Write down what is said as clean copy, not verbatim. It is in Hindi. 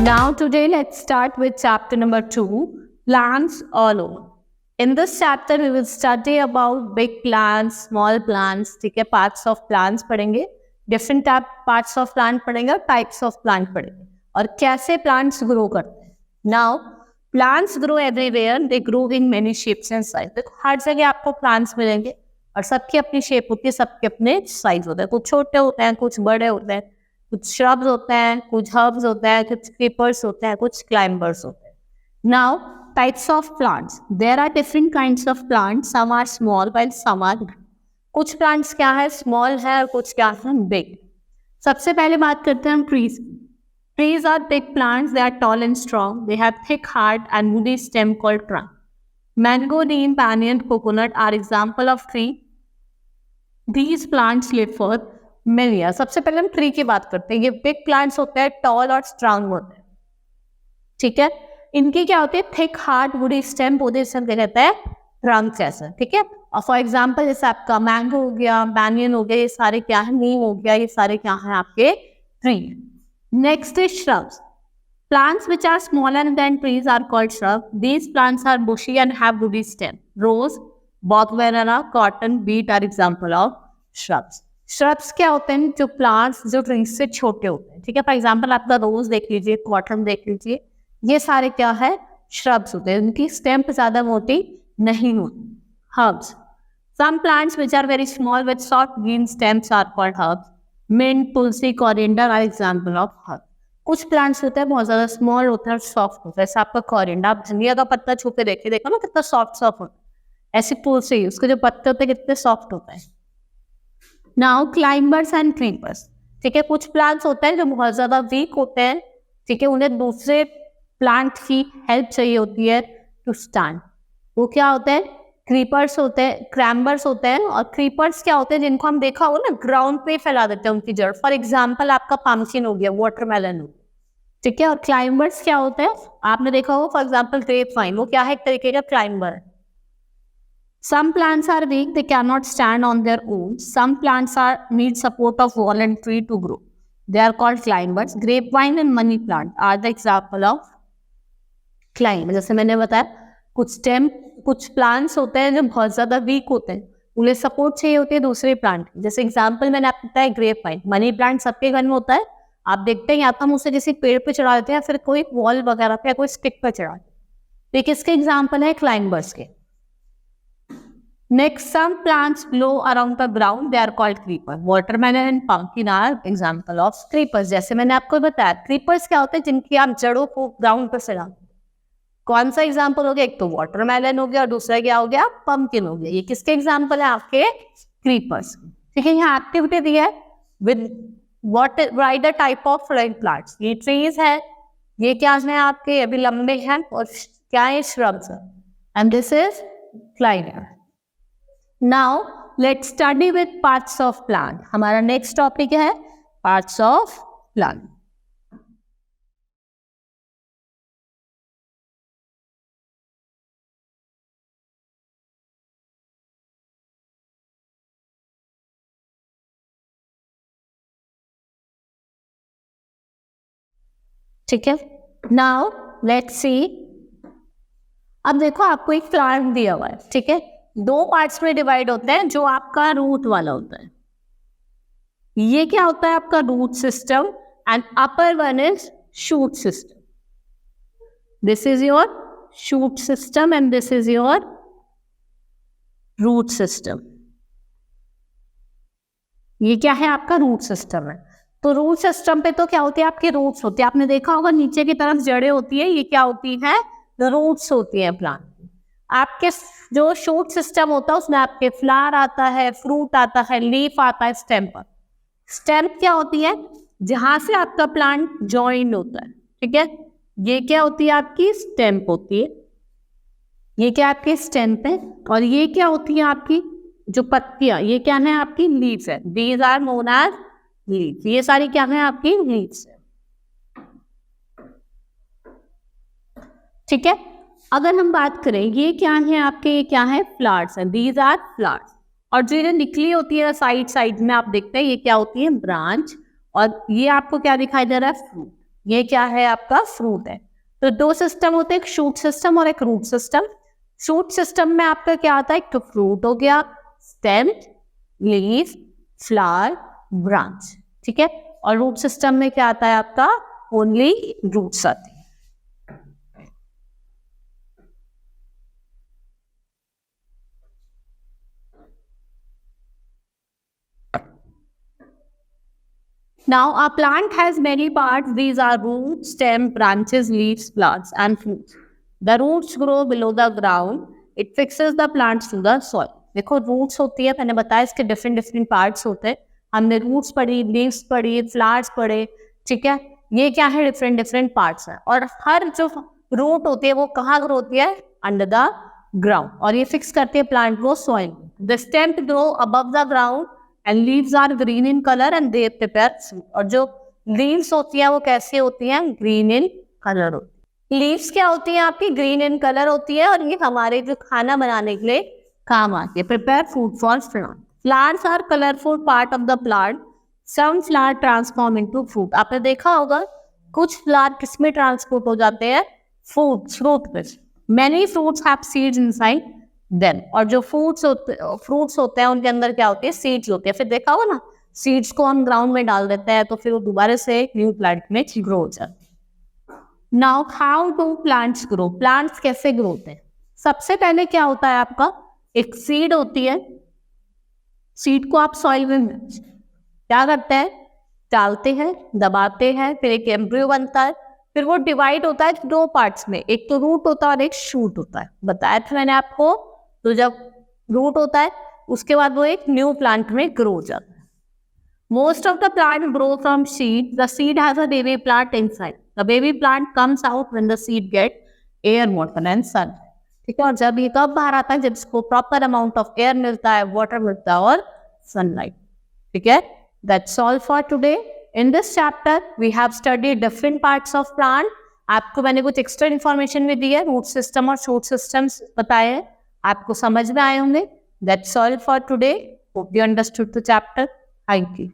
Now today let's start with chapter number 2, plants all over. In this chapter we will study about big plants, small plants, ठीक है, parts of plants पढ़ेंगे, different parts of plant पढ़ेंगे और types of plant पढ़ेंगे और कैसे plants grow करते हैं. Now plants grow everywhere, they grow in many shapes and sizes. देखो हर जगह आपको plants मिलेंगे और सबकी अपनी shape होती है, सबके अपने size होते हैं, कुछ छोटे होते हैं, कुछ बड़े होते हैं, कुछ shrubs होते हैं, कुछ herbs होते हैं, कुछ creepers होते हैं, कुछ climbers होते हैं. Now types of plants. There are different kinds of plants. Some are small while some are big. कुछ plants क्या है, small है और कुछ क्या है, big. सबसे पहले बात करते हैं हम trees की. Trees are big plants. They are tall and strong. They have thick, hard and woody stem called trunk. Mango, neem, banyan, coconut are example of tree. These plants live for many years. सबसे पहले हम tree की बात करते हैं. ये big plants होते हैं, tall और strong होते हैं. ठीक है, इनकी क्या होती है, थिक हार्ड वुडी स्टेम, पौधे क्या कहते हैं, ट्रंक जैसा. ठीक है, और फॉर एग्जांपल जैसे आपका मैंगो हो गया, बैनियन हो गया, ये सारे क्या है, नीम हो गया, ये सारे क्या है आपके tree. Next is shrubs. Plants which are smaller than trees are called shrub. These plants are bushy and have woody stem. Rose, bougainvillea, cotton, beet are example of shrubs. Shrubs क्या होते हैं, जो प्लांट्स जो ट्रीज से छोटे होते हैं. ठीक है, फॉर एग्जाम्पल आपका रोज देख लीजिए, कॉटन देख लीजिए, ये सारे क्या है, श्रब्स होते हैं. उनकी स्टेम ज्यादा मोटी नहीं होती. Herbs. Some plants which are very small with soft green stems are called herbs. Mint, tulsi, coriander are example of herb. कुछ प्लांट्स होते हैं बहुत ज्यादा स्मॉल होते हैं और सॉफ्ट होता है. जैसे आपका कोरिएंडर, आप धनिया का पत्ता छू के देखो ना कितना सॉफ्ट सॉफ्ट होता है. ऐसी तुलसी, उसके जो पत्ते होते हैं कितने सॉफ्ट होते हैं. Now climbers and creepers. ठीक है, कुछ प्लांट्स होते हैं जो बहुत ज्यादा वीक होते हैं. ठीक है, उन्हें दूसरे प्लांट की हेल्प चाहिए होती है टू स्टैंड. वो क्या होते हैं, क्रीपर्स होते हैं, क्रैम्बर्स होते हैं. और क्रीपर्स क्या होते हैं, जिनको हम देखा हो ना ग्राउंड पे फैला देते हैं उनकी जड़. फॉर एग्जांपल आपका पम्पकिन हो गया, वाटरमेलन हो. ठीक है, और क्लाइंबर्स क्या होते हैं, आपने देखा हो फॉर एग्जांपल ग्रेप वाइन, वो क्या है, एक तरीके का climber. Some plants are weak, they cannot stand on their own. Some plants need support of wall and tree to grow. They are called climbers. Grapevine and money plant are the example of climb. जैसे मैंने बताया, कुछ स्टेम, कुछ प्लांट्स होते हैं जो बहुत ज़्यादा वीक होते हैं, उन्हें सपोर्ट चाहिए होती है दूसरे प्लांट. जैसे एग्जांपल मैंने आपको बताया ग्रेप वाइन. मनी प्लांट सबके घर में होता है, आप देखते हैं या तो हम उसे किसी पेड़ पे चढ़ा देते हैं या फिर कोई वॉल वगैरह पे या कोई स्टिक पे चढ़ा देते हैं. तो किसके एग्जाम्पल है, क्लाइंबर्स के. Next, some plants grow around the ground. They are called creepers. Watermelon and pumpkin are example of creepers. जैसे मैंने आपको बताया, creepers क्या होते हैं, जिनकी आप जड़ों को ग्राउंड पर फैलाते हैं. कौन सा एग्जाम्पल हो गया, एक तो वाटरमेलन हो गया और दूसरा क्या हो गया, पम्पकिन हो गया. ये किसके एग्जाम्पल है, आपके क्रीपर्स. ठीक है, यहाँ एक्टिविटी दी है with right the type of flying plants. ये ट्रीज है, ये क्या है आपके, अभी लंबे हैं, और क्या है, श्रब्स है. And this is climber. Now let's study with parts of plant. हमारा next topic है parts of plant. ठीक है, now let's see. अब देखो आपको एक प्लांट दिया हुआ है. ठीक है, दो पार्ट्स में डिवाइड होते हैं. जो आपका रूट वाला होता है, ये क्या होता है, आपका root system. And upper one is shoot system. This is your shoot system and this is your root system. ये क्या है, आपका रूट सिस्टम है. तो रूट सिस्टम पे तो क्या होती है, आपके रूट्स होती है. आपने देखा होगा नीचे की तरफ जड़ें होती है, ये क्या होती है, रूट्स होती है प्लांट. आपके जो शूट सिस्टम होता है उसमें आपके फ्लावर आता है, फ्रूट आता है, लीफ आता है, स्टेम पर. स्टेम क्या होती है, जहां से आपका प्लांट ज्वाइन होता है. ठीक है, ये क्या होती है, आपकी स्टेम होती है. ये क्या आपके स्टेम है. और ये क्या होती है, आपकी जो पत्तियां, ये क्या है, आपकी लीव्स है. These are known as leaves. ये सारी क्या है, आपकी लीव्स है. ठीक है, अगर हम बात करें, ये क्या है आपके, ये क्या है, फ्लावर्स हैं. These are flowers. और जो ये निकली होती है साइड साइड में, आप देखते हैं ये क्या होती है, ब्रांच. और ये आपको क्या दिखाई दे रहा है, फ्रूट. ये क्या है आपका फ्रूट है। तो दो सिस्टम होते हैं, एक शूट सिस्टम और एक रूट सिस्टम। शूट सिस्टम में आपका क्या आता है, एक तो फ्रूट हो गया, स्टेम, लीफ, फ्लावर, ब्रांच, ठीक है। और रूट सिस्टम में क्या आता है आपका, ओनली रूट्स आते हैं। Now a plant has many parts. These are roots, stem, branches, leaves, flowers and fruits. The roots grow below the ground. It fixes the plants to the soil. देखो roots होती है, मैंने बताया इसके डिफरेंट डिफरेंट पार्ट्स होते हैं। हमने roots पढ़ी, leaves पढ़ी, flowers पढ़े, ठीक है। ये क्या है, डिफरेंट डिफरेंट पार्ट्स हैं। और हर जो रूट होती है वो कहाँ ग्रो होती है, अंडर द ग्राउंड, और ये फिक्स करती है प्लांट को soil. The stem grow above the ground and leaves are green in colour and they prepare fruit. और जो लीव्स होती हैं वो कैसी होती हैं, ग्रीन इन कलर होती है। लीव्स क्या होती हैं आपकी, ग्रीन इन कलर होती है, और ये हमारे जो खाना बनाने के लिए काम आती है, prepare food for plant. Flowers are colourful part of the plant. Some flower transform into fruit. आपने देखा होगा कुछ फ्लावर किसमें ट्रांसपोर्ट हो जाते हैं, फ्रूट में। Many fruits have seeds inside then. और जो फ्रूट्स होते हैं उनके अंदर क्या होती है, सीड्स होती है। फिर देखा होगा ना, सीड्स को हम ग्राउंड में डाल देते हैं तो फिर वो दोबारा से न्यू प्लांट में ग्रो हो जाते हैं। Now how do plants grow, plants कैसे ग्रो होते हैं। सबसे पहले क्या होता है आपका, एक सीड होती है। सीड को आप सॉइल में क्या करते हैं, डालते हैं, दबाते हैं, फिर एक एम्ब्रियो बनता है, फिर वो डिवाइड होता है दो पार्ट्स में, एक तो रूट होता है और एक शूट होता है। बताया था मैंने आपको। तो जब रूट होता है उसके बाद वो एक न्यू प्लांट में ग्रो हो जाता है। Most of the plant grow from seed. The seed has a baby plant inside. The baby plant comes out when the seed get air, water and sun, ठीक है। और जब ये कब बाहर आता है, जब इसको प्रॉपर अमाउंट ऑफ एयर मिलता है, वाटर मिलता है और सनलाइट, ठीक है। That's all for today. In this chapter, we have studied different parts of plant. आपको मैंने कुछ एक्स्ट्रा इन्फॉर्मेशन भी दी है, रूट सिस्टम और शूट सिस्टम्स बताए हैं, आपको समझ में आए होंगे। That's all for today. Hope you understood the chapter. Thank you.